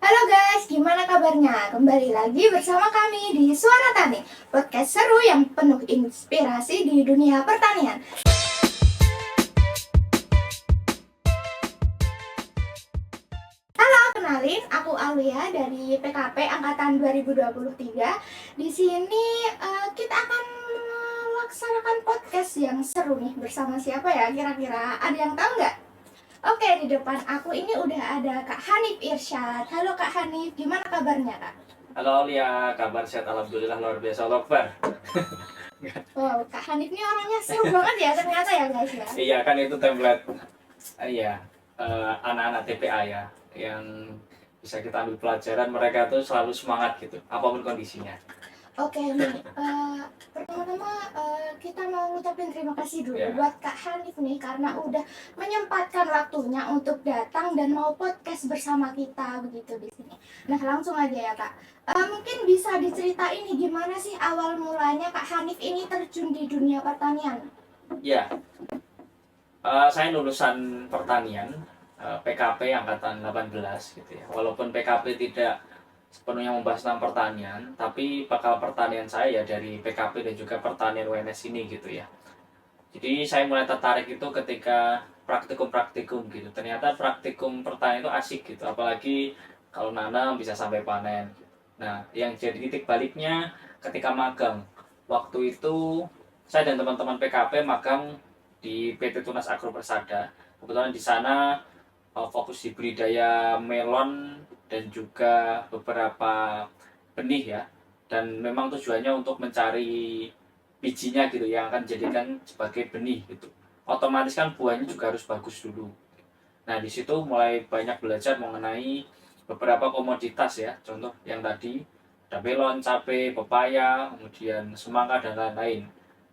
Halo guys, gimana kabarnya? Kembali lagi bersama kami di Suara Tani, podcast seru yang penuh inspirasi di dunia pertanian. Halo, kenalin, aku Alia dari PKP Angkatan 2023. Di sini kita akan melaksanakan podcast yang seru nih bersama siapa ya? Kira-kira ada yang tahu nggak? Oke, di depan aku ini udah ada Kak Hanif Irsyad. Halo Kak Hanif, gimana kabarnya Kak? Halo Lia, kabar sehat alhamdulillah luar biasa Lokbar. Wow, Kak Hanif ini orangnya seru banget ya ternyata ya guys ya. Iya kan itu template iya anak-anak TPA ya yang bisa kita ambil pelajaran, mereka tuh selalu semangat gitu apapun kondisinya. Oke nih, pertama-tama kita mau ngucapin terima kasih dulu Ya. buat Kak Hanif nih karena udah menyempatkan waktunya untuk datang dan mau podcast bersama kita begitu di sini. Nah langsung aja ya Kak, mungkin bisa diceritain nih gimana sih awal mulanya Kak Hanif ini terjun di dunia pertanian? Ya, saya lulusan pertanian, PKP angkatan 18 gitu ya. Walaupun PKP tidak sepenuhnya membahas tentang pertanian, tapi bakal pertanian saya ya dari PKP dan juga pertanian UNS ini gitu ya. Jadi saya mulai tertarik itu ketika praktikum-praktikum gitu. Ternyata praktikum pertanian itu asik gitu, apalagi kalau nanam bisa sampai panen. Nah, yang jadi titik baliknya ketika magang. Waktu itu saya dan teman-teman PKP magang di PT Tunas Agro Persada. Kebetulan di sana fokus di budidaya melon dan juga beberapa benih ya. Dan memang tujuannya untuk mencari bijinya gitu yang akan dijadikan sebagai benih gitu. Otomatis kan buahnya juga harus bagus dulu. Nah, di situ mulai banyak belajar mengenai beberapa komoditas ya. Contoh yang tadi ada melon, cabai, pepaya, kemudian semangka dan lain-lain.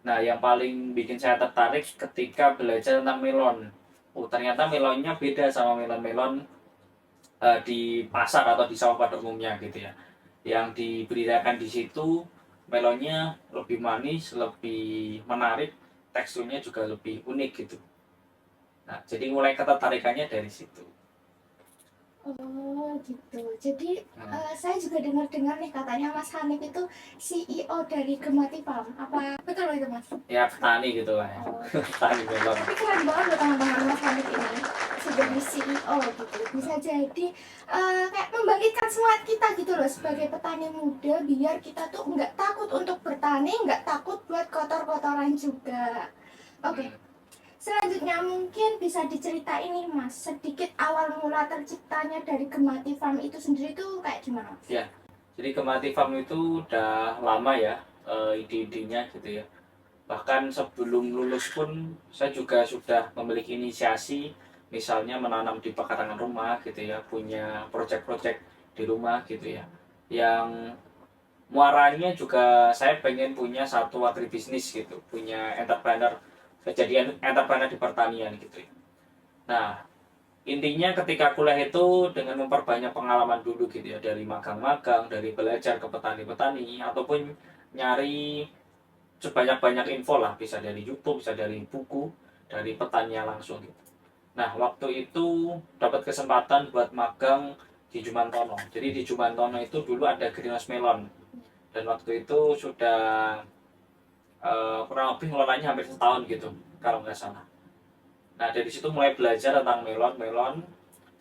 Nah, yang paling bikin saya tertarik ketika belajar tentang melon. Oh, ternyata melonnya beda sama melon-melon di pasar atau di sawah pada umumnya gitu ya. Yang diberitakan di situ melonnya lebih manis, lebih menarik, teksturnya juga lebih unik gitu. Nah, jadi mulai ketertarikannya dari situ. Oh gitu. Jadi Nah, saya juga dengar-dengar nih katanya Mas Hanif itu CEO dari Gemati Farm. Apa betul itu Mas? ya petani gitu lah ya. Oh, Petani melon. tapi keren banget loh teman-teman Mas Hanif ini sebagai CEO gitu. Bisa jadi kayak membangkitkan semangat kita gitu loh sebagai petani muda biar kita tuh nggak takut untuk bertani, nggak takut buat kotor-kotoran juga. Oke. Hmm. Selanjutnya mungkin bisa diceritain nih Mas, sedikit awal mula terciptanya dari Gemati Farm itu sendiri tuh kayak gimana Mas? Ya, jadi Kemati Farm itu udah lama ya ide-idenya gitu ya. Bahkan sebelum lulus pun saya juga sudah memiliki inisiasi, misalnya menanam di pekarangan rumah gitu ya, punya proyek-proyek di rumah gitu ya. Yang muaranya juga saya pengen punya satu agribisnis gitu, punya entrepreneur, kejadian entrepreneur di pertanian gitu ya. Nah, intinya ketika kuliah itu dengan memperbanyak pengalaman dulu gitu ya, dari magang-magang, dari belajar ke petani-petani, ataupun nyari sebanyak-banyak info lah, bisa dari YouTube, bisa dari buku, dari petani langsung gitu. Nah, waktu itu dapat kesempatan buat magang di Jumantono. Jadi di Jumantono itu dulu ada greenhouse melon, dan waktu itu sudah kurang lebih ngelolanya hampir setahun gitu kalau nggak salah. Nah, dari situ mulai belajar tentang melon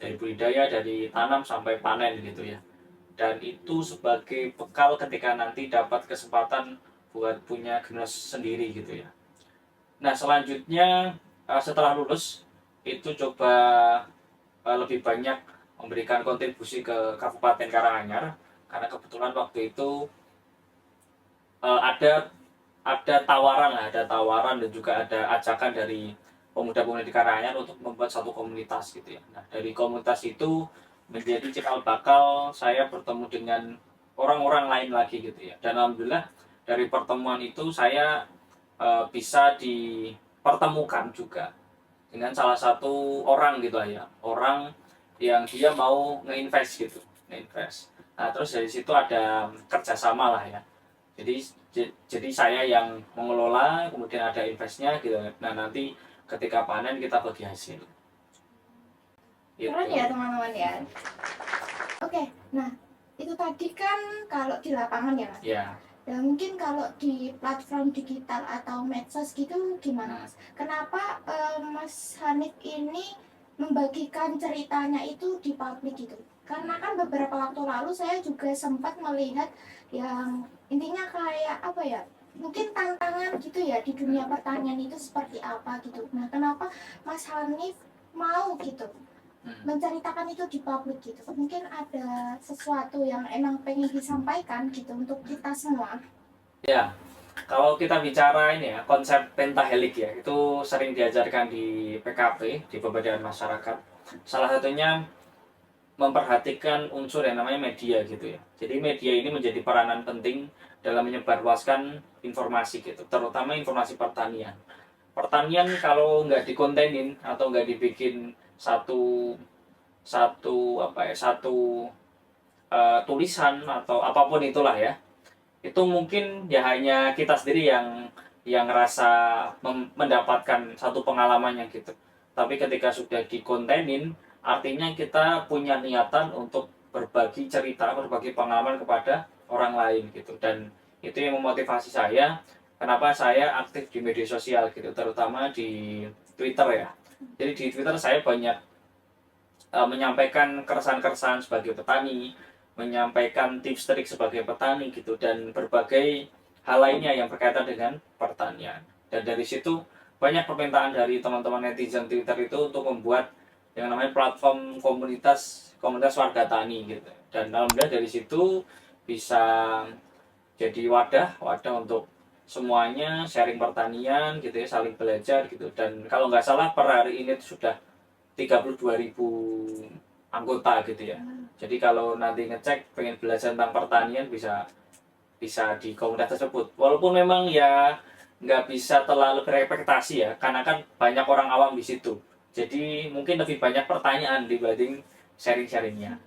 dari budidaya, dari tanam sampai panen gitu ya. Dan itu sebagai bekal ketika nanti dapat kesempatan buat punya greenhouse sendiri gitu ya. Nah, selanjutnya setelah lulus itu coba lebih banyak memberikan kontribusi ke Kabupaten Karanganyar, karena kebetulan waktu itu eh, ada ada tawaran lah, ada tawaran dan juga ada ajakan dari pemuda-pemuda di Karanganyar untuk membuat satu komunitas gitu ya. Nah, dari komunitas itu menjadi cikal bakal saya bertemu dengan orang-orang lain lagi gitu ya. Dan alhamdulillah dari pertemuan itu saya bisa dipertemukan juga dengan salah satu orang gitu ya. Orang yang dia mau ngeinvest gitu, ngeinvest. Nah, terus dari situ ada kerjasama lah ya. Jadi jadi saya yang mengelola, kemudian ada investnya gitu. Nah, nanti ketika panen kita bagi hasil Keren gitu. ya teman-teman ya. Oke, Nah, itu tadi kan kalau di lapangan ya Mas. Ya. Dan mungkin kalau di platform digital atau medsos gitu gimana Mas? Kenapa Mas Hanif ini membagikan ceritanya itu di publik gitu? Karena kan beberapa waktu lalu saya juga sempat melihat yang intinya kayak apa ya? Mungkin tantangan gitu ya di dunia pertanian itu seperti apa gitu. Nah, kenapa Mas Hanif mau gitu menceritakan itu di publik gitu? Mungkin ada sesuatu yang emang pengen disampaikan gitu untuk kita semua. Ya, kalau kita bicara ini ya, konsep pentahelik ya, itu sering diajarkan di PKP, di pemberdayaan masyarakat. Salah satunya memperhatikan unsur yang namanya media gitu ya. Jadi media ini menjadi peranan penting dalam menyebarluaskan informasi gitu, terutama informasi pertanian. Pertanian kalau nggak dikontenin atau nggak dibikin satu satu apa ya satu tulisan atau apapun itulah ya, itu mungkin ya hanya kita sendiri yang ngerasa mendapatkan satu pengalamannya gitu. Tapi ketika sudah dikontenin, artinya kita punya niatan untuk berbagi cerita, berbagi pengalaman kepada orang lain gitu. Dan itu yang memotivasi saya, kenapa saya aktif di media sosial gitu, terutama di Twitter ya. Jadi di Twitter saya banyak menyampaikan keresahan-keresahan sebagai petani, menyampaikan tips trik sebagai petani gitu, dan berbagai hal lainnya yang berkaitan dengan pertanian. Dan dari situ banyak permintaan dari teman-teman netizen Twitter itu untuk membuat yang namanya platform komunitas warga tani gitu. Dan alhamdulillah dari situ bisa jadi wadah untuk semuanya sharing pertanian gitu ya, saling belajar gitu. Dan kalau nggak salah per hari ini sudah 32.000 anggota gitu ya. Jadi kalau nanti ngecek pengen belajar tentang pertanian bisa bisa di komunitas tersebut. Walaupun memang ya nggak bisa terlalu berekspektasi ya, karena kan banyak orang awam di situ. Jadi mungkin lebih banyak pertanyaan dibanding sharing-sharingnya.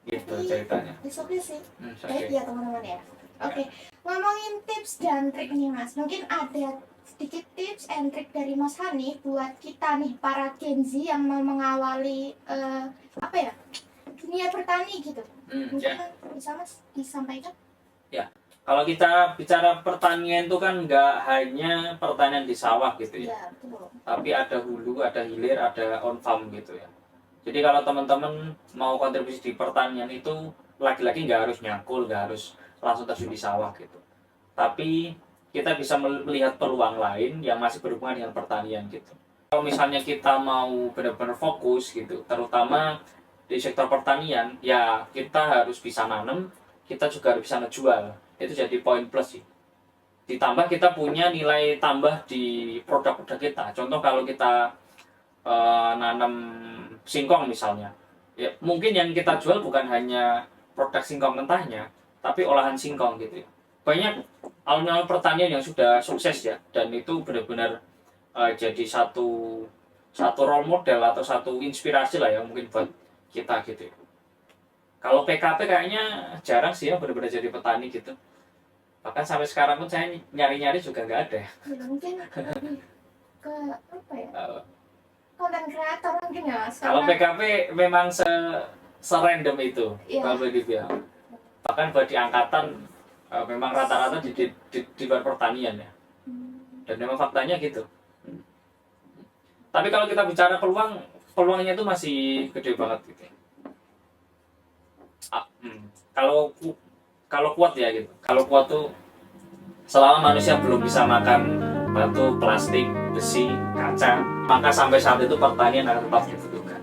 Gitu ceritanya. Oke sih. Oke. Baik ya teman-teman ya. Oke, ngomongin tips dan trik nih Mas. Mungkin ada sedikit tips and trik dari Mas Hani buat kita nih para Gen Z yang mau mengawali apa ya dunia bertani gitu. Mungkin Ya. bisa Mas disampaikan? Ya, kalau kita bicara pertanian itu kan nggak hanya pertanian di sawah gitu ya, Ya, betul. tapi ada hulu, ada hilir, ada on farm gitu ya. Jadi kalau teman-teman mau kontribusi di pertanian itu lagi-lagi nggak harus nyangkul, nggak harus langsung terjun di sawah gitu. Tapi kita bisa melihat peluang lain yang masih berhubungan dengan pertanian gitu. Kalau misalnya kita mau benar-benar fokus gitu, terutama di sektor pertanian, ya kita harus bisa nanam, kita juga harus bisa ngejual. Itu jadi poin plus sih. Ditambah kita punya nilai tambah di produk-produk kita. Contoh kalau kita nanam singkong misalnya, ya mungkin yang kita jual bukan hanya produk singkong mentahnya, tapi olahan singkong gitu ya. Banyak alun-alun pertanian yang sudah sukses ya, dan itu benar-benar jadi satu role model atau satu inspirasi lah ya mungkin buat kita gitu ya. Kalau PKP kayaknya jarang sih ya benar-benar jadi petani gitu. Bahkan sampai sekarang pun saya nyari-nyari juga nggak ada ya. Ya, mungkin lebih ke apa ya? Uh, Konten kreator mungkin ya Mas. Kalau Karena PKP memang serandom itu, Iya. kalau boleh dibilang. Bahkan buat di angkatan memang rata-rata di luar pertanian ya. Dan memang faktanya gitu. Tapi kalau kita bicara peluangnya itu masih gede banget gitu. Kalau kalau kuat ya gitu. Kalau kuat tuh selama manusia belum bisa makan batu, plastik, besi, kaca, maka sampai saat itu pertanian akan tetap dibutuhkan.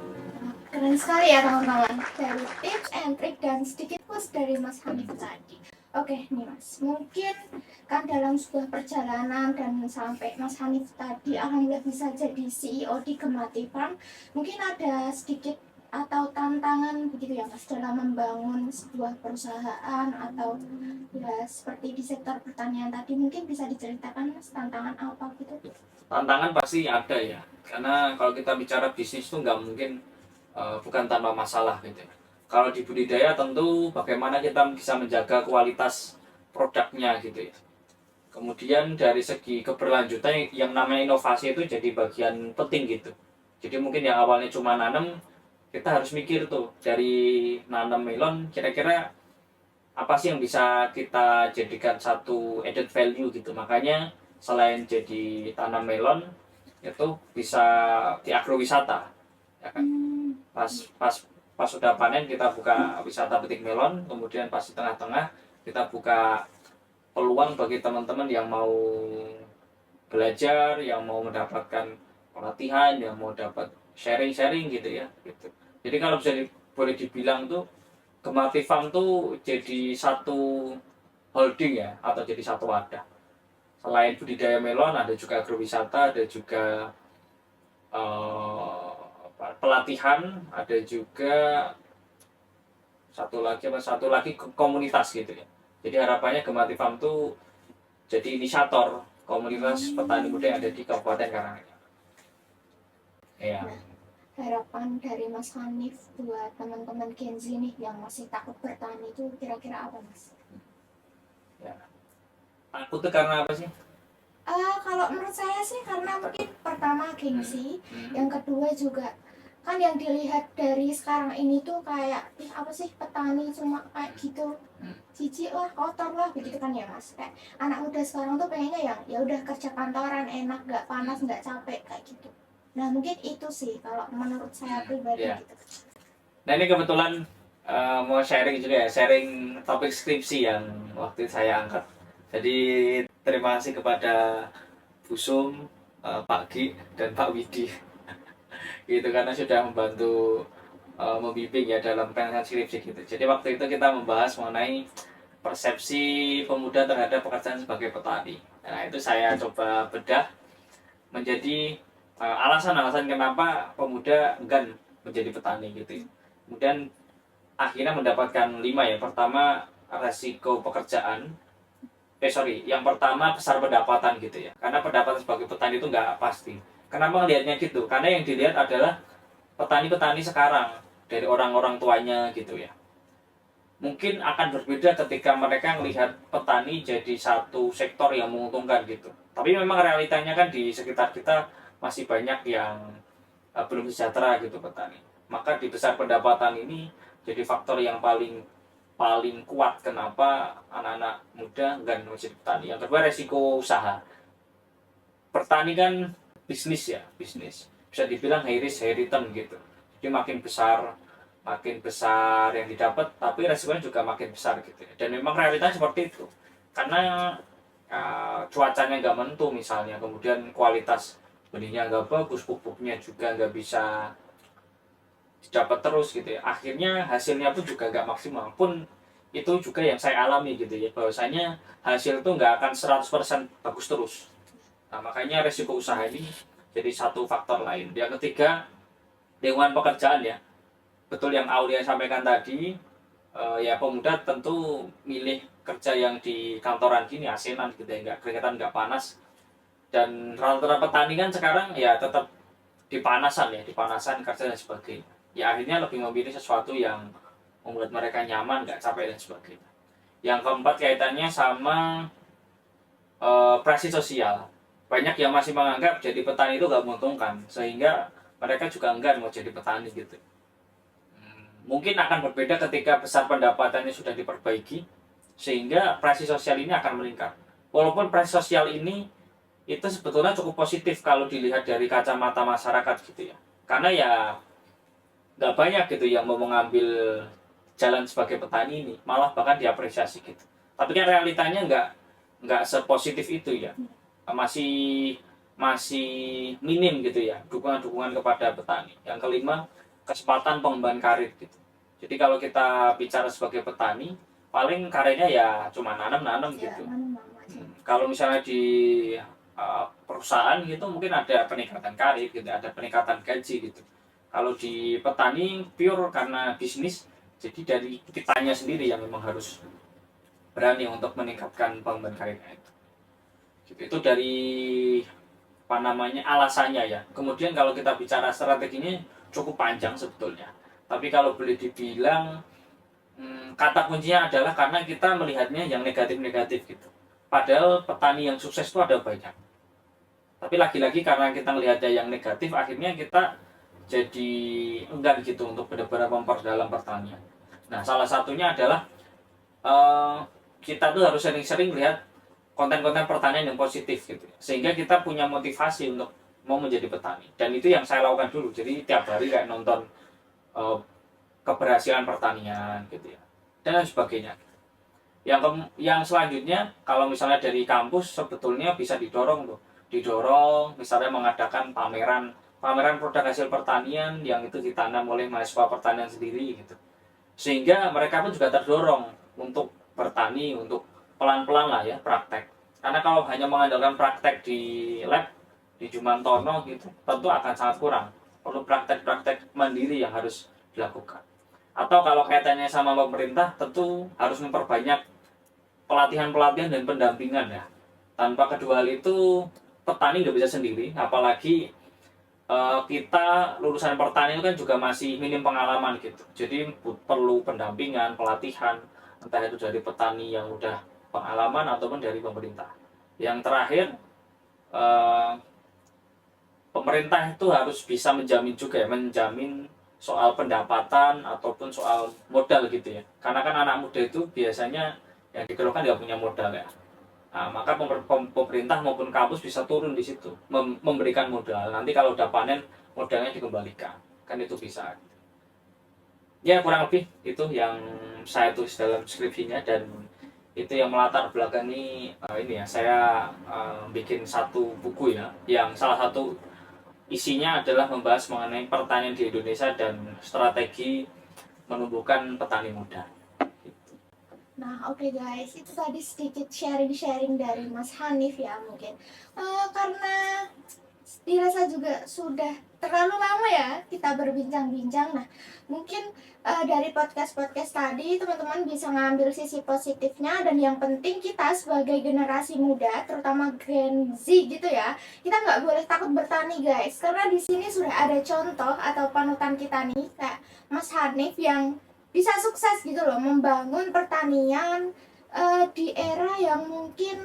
keren sekali ya teman-teman dari tips and trick dan sedikit push dari Mas Hanif tadi. Oke nih Mas, mungkin kan dalam sebuah perjalanan dan sampai Mas Hanif tadi alhamdulillah bisa jadi CEO di Gemati Farm, mungkin ada sedikit atau tantangan begitu ya Mas dalam membangun sebuah perusahaan atau ya seperti di sektor pertanian tadi, mungkin bisa diceritakan Mas tantangan apa gitu? Tantangan pasti ada ya, karena kalau kita bicara bisnis tuh nggak mungkin bukan tanpa masalah gitu ya. Kalau di budidaya tentu bagaimana kita bisa menjaga kualitas produknya gitu ya. Kemudian dari segi keberlanjutan yang namanya inovasi itu jadi bagian penting gitu. Jadi mungkin yang awalnya cuma nanam kita harus mikir tuh dari nanam melon kira-kira apa sih yang bisa kita jadikan satu added value gitu. Makanya selain jadi tanam melon itu bisa di agrowisata, ya kan? Hmm. Pas pas pas sudah panen kita buka wisata petik melon, kemudian pas di tengah-tengah kita buka peluang bagi teman-teman yang mau belajar, yang mau mendapatkan pelatihan, yang mau dapat sharing-sharing gitu ya. Gitu. Jadi kalau bisa boleh dibilang tuh Gemati Farm tuh jadi satu holding ya, atau jadi satu wadah. Selain budidaya melon, ada juga agrowisata, ada juga pelatihan, ada juga satu lagi komunitas gitu ya. Jadi harapannya Gemati Farm tuh jadi inisiator komunitas petani muda yang ada di Kabupaten Karanganyar. Ya. Nah, harapan dari Mas Hanif buat teman-teman Gen Z nih yang masih takut bertani itu kira-kira apa, Mas? Ya. Takut tuh karena apa sih? Kalau menurut saya sih karena mungkin pertama gengsi, yang kedua juga kan yang dilihat dari sekarang ini tuh kayak apa sih, petani cuma kayak gitu, jijik lah, kotor lah, begitu kan ya Mas. Kayak anak muda sekarang tuh pengennya yang ya udah kerja kantoran, enak, nggak panas, nggak capek kayak gitu. Nah mungkin itu sih kalau menurut saya pribadi Ya. gitu. Nah ini kebetulan mau sharing juga ya, sharing topik skripsi yang waktu saya angkat. Jadi terima kasih kepada Bu Sum, Pak Gi, dan Pak Widi gitu karena sudah membantu membimbing ya dalam penyelesaian skripsi gitu. Jadi waktu itu kita membahas mengenai persepsi pemuda terhadap pekerjaan sebagai petani. Nah itu saya coba bedah menjadi alasan-alasan kenapa pemuda enggan menjadi petani gitu. Kemudian akhirnya mendapatkan 5 ya. Pertama resiko pekerjaan. Yang pertama besar pendapatan gitu ya. Karena pendapatan sebagai petani itu nggak pasti. Kenapa ngelihatnya gitu? Karena yang dilihat adalah petani-petani sekarang dari orang-orang tuanya gitu ya. Mungkin akan berbeda ketika mereka melihat petani jadi satu sektor yang menguntungkan gitu. Tapi memang realitanya kan di sekitar kita masih banyak yang belum sejahtera gitu petani. Maka di besar pendapatan ini jadi faktor yang paling kuat kenapa anak-anak muda enggan menjadi petani. Yang kedua resiko usaha. Petani kan bisnis ya, bisnis. Bisa dibilang high risk high return gitu. Jadi makin besar yang didapat, tapi resikonya juga makin besar gitu. Dan memang realitanya seperti itu. Karena cuacanya nggak menentu misalnya, kemudian kualitas benihnya nggak bagus, pupuknya juga nggak bisa dapat terus gitu ya, akhirnya hasilnya pun juga nggak maksimal. Pun itu juga yang saya alami gitu ya, bahwasanya hasil itu nggak akan 100% bagus terus. Nah makanya resiko usaha ini jadi satu faktor lain. Yang ketiga lingkungan pekerjaan ya, betul yang Aulia sampaikan tadi, ya pemuda tentu milih kerja yang di kantoran gini asinan gitu ya, nggak keringetan, nggak panas. Dan rata-rata petani kan sekarang ya tetap di panasan kerja dan sebagainya. Ya akhirnya lebih memilih sesuatu yang membuat mereka nyaman, nggak capek dan sebagainya. Yang keempat kaitannya sama prestasi sosial. Banyak yang masih menganggap jadi petani itu nggak menguntungkan, sehingga mereka juga enggan mau jadi petani gitu. Mungkin akan berbeda ketika besar pendapatannya sudah diperbaiki, sehingga prestasi sosial ini akan meningkat. Walaupun prestasi sosial ini itu sebetulnya cukup positif kalau dilihat dari kacamata masyarakat gitu ya. Karena ya nggak banyak gitu yang mau mengambil jalan sebagai petani ini, malah bahkan diapresiasi gitu. Tapi kan realitanya nggak sepositif itu ya, masih masih minim gitu ya dukungan kepada petani. Yang kelima kesempatan pengembangan karir gitu. Jadi kalau kita bicara sebagai petani, paling karirnya ya cuma nanam gitu. Kalau misalnya di perusahaan gitu mungkin ada peningkatan karir gitu, ada peningkatan gaji gitu. Kalau di petani pure karena bisnis, jadi dari kitanya sendiri yang memang harus berani untuk meningkatkan pengembangan karirnya itu. Gitu. Itu dari apa namanya alasannya ya. Kemudian kalau kita bicara strateginya cukup panjang sebetulnya. Tapi kalau boleh dibilang kata kuncinya adalah karena kita melihatnya yang negatif-negatif gitu. Padahal petani yang sukses itu ada banyak. Tapi lagi-lagi karena kita melihatnya yang negatif, akhirnya kita jadi enggan gitu untuk benar-benar memperdalam pertanian. Nah, salah satunya adalah kita tuh harus sering-sering lihat konten-konten pertanian yang positif gitu, sehingga kita punya motivasi untuk mau menjadi petani. Dan itu yang saya lakukan dulu. Jadi tiap hari kayak nonton uh, keberhasilan pertanian gitu ya, dan lain sebagainya. Yang selanjutnya, kalau misalnya dari kampus sebetulnya bisa didorong misalnya mengadakan pameran pameran produk hasil pertanian yang itu ditanam oleh mahasiswa pertanian sendiri gitu, sehingga mereka pun juga terdorong untuk bertani, untuk pelan-pelan lah ya praktek. Karena kalau hanya mengandalkan praktek di lab di Jumantono gitu tentu akan sangat kurang, perlu praktek-praktek mandiri yang harus dilakukan. Atau kalau kaitannya sama pemerintah, tentu harus memperbanyak pelatihan-pelatihan dan pendampingan ya. Tanpa kedua hal itu, petani nggak bisa sendiri, apalagi kita lulusan pertanian itu kan juga masih minim pengalaman gitu. Jadi perlu pendampingan, pelatihan, entah itu dari petani yang udah pengalaman ataupun dari pemerintah. Yang terakhir, eh, pemerintah itu harus bisa menjamin juga ya, menjamin soal pendapatan ataupun soal modal gitu ya. Karena kan anak muda itu biasanya yang dikeluhkan nggak punya modal ya. Nah, maka pemerintah maupun kampus bisa turun di situ, memberikan modal. Nanti kalau udah panen, modalnya dikembalikan. Kan itu bisa. Ya kurang lebih itu yang saya tulis dalam skripsinya, dan itu yang melatar belakangi ini ya, saya bikin satu buku ya, yang salah satu isinya adalah membahas mengenai pertanian di Indonesia dan strategi menumbuhkan petani muda. Nah, oke guys, itu tadi sedikit sharing-sharing dari Mas Hanif ya mungkin. Karena dirasa juga sudah terlalu lama ya kita berbincang-bincang. Nah, mungkin dari podcast-podcast tadi teman-teman bisa ngambil sisi positifnya, dan yang penting kita sebagai generasi muda, terutama Gen Z gitu ya, kita nggak boleh takut bertani guys. Karena di sini sudah ada contoh atau panutan kita nih kayak Mas Hanif yang bisa sukses gitu loh membangun pertanian di era yang mungkin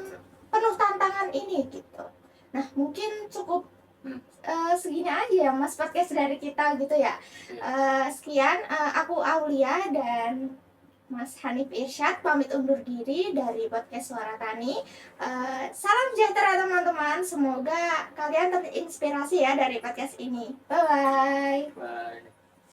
penuh tantangan ini gitu. Nah, mungkin cukup segini aja ya Mas podcast dari kita gitu ya. Sekian, aku Aulia dan Mas Hanif Irsyad pamit undur diri dari podcast Suara Tani. Salam sejahtera teman-teman, semoga kalian terinspirasi ya dari podcast ini. Bye bye. Bye.